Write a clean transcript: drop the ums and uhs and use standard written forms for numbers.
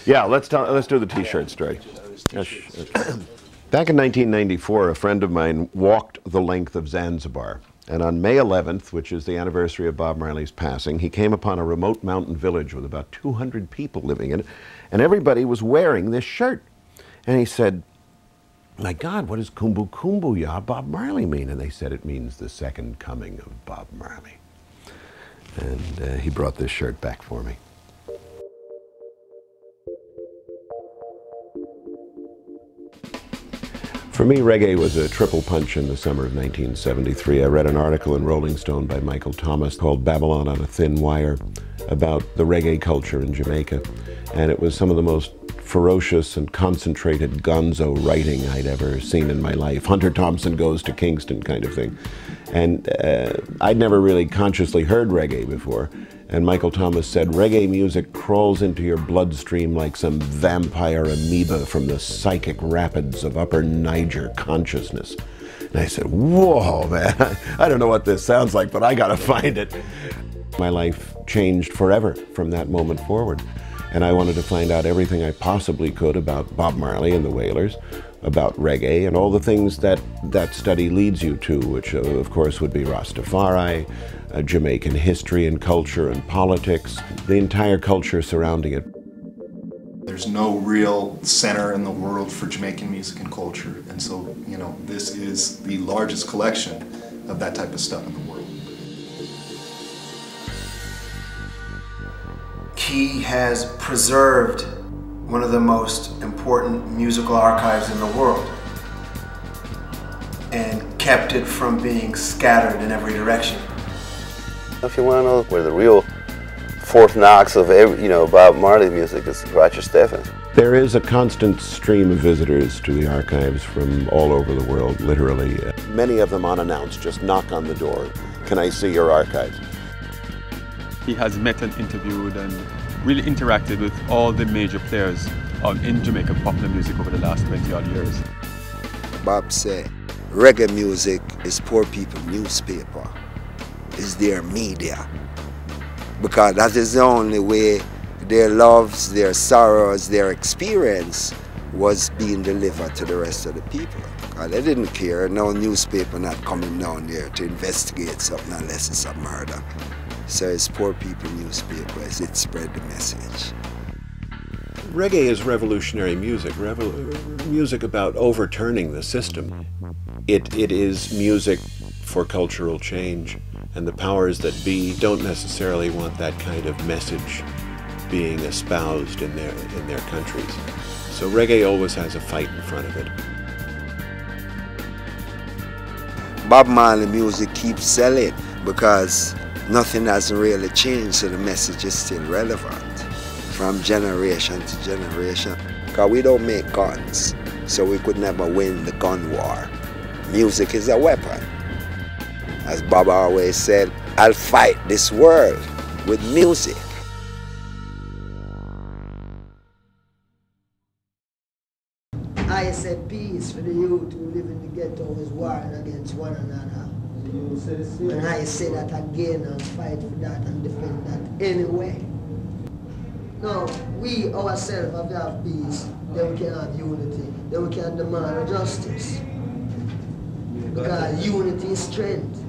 Yeah, let's do the T-shirt story. Back in 1994, a friend of mine walked the length of Zanzibar. And on May 11th, which is the anniversary of Bob Marley's passing, he came upon a remote mountain village with about 200 people living in it, and everybody was wearing this shirt. And he said, "My God, what does Kumbu Kumbu Ya Bob Marley mean?" And they said it means the second coming of Bob Marley. And he brought this shirt back for me. For me, reggae was a triple punch in the summer of 1973. I read an article in Rolling Stone by Michael Thomas called "Babylon on a Thin Wire" about the reggae culture in Jamaica. And it was some of the most ferocious and concentrated gonzo writing I'd ever seen in my life. Hunter Thompson Goes to Kingston kind of thing. And I'd never really consciously heard reggae before. And Michael Thomas said, "Reggae music crawls into your bloodstream like some vampire amoeba from the psychic rapids of Upper Niger consciousness." And I said, "Whoa, man, I don't know what this sounds like, but I gotta find it." My life changed forever from that moment forward. And I wanted to find out everything I possibly could about Bob Marley and the Wailers, about reggae, and all the things that that study leads you to, which of course would be Rastafari, Jamaican history and culture and politics, the entire culture surrounding it. There's no real center in the world for Jamaican music and culture, and so, you know, this is the largest collection of that type of stuff in the world. He has preserved one of the most important musical archives in the world and kept it from being scattered in every direction. If you want to know where the real Fort Knox of every, Bob Marley music is, Roger Steffens. There is a constant stream of visitors to the archives from all over the world, literally. Many of them unannounced, just knock on the door. "Can I see your archives?" He has met and interviewed and really interacted with all the major players in Jamaican popular music over the last 20-odd years. Bob said, reggae music is poor people newspaper, is their media, because that is the only way their loves, their sorrows, their experience was being delivered to the rest of the people. They didn't care, no newspaper not coming down there to investigate something unless it's a murder. So it's poor people newspapers, it spread the message. Reggae is revolutionary music, music about overturning the system. It is music for cultural change, and the powers that be don't necessarily want that kind of message being espoused in their countries. So reggae always has a fight in front of it. Bob Marley music keeps selling because nothing hasn't really changed, so the message is still relevant from generation to generation. Because we don't make guns, so we could never win the gun war. Music is a weapon. As Bob always said, "I'll fight this world with music." I said peace for the youth who live in the ghettos warring against one another. And I say that again and fight for that and defend that anyway. No, we ourselves have to have peace, then we can have unity, then we can demand justice. Because unity is strength.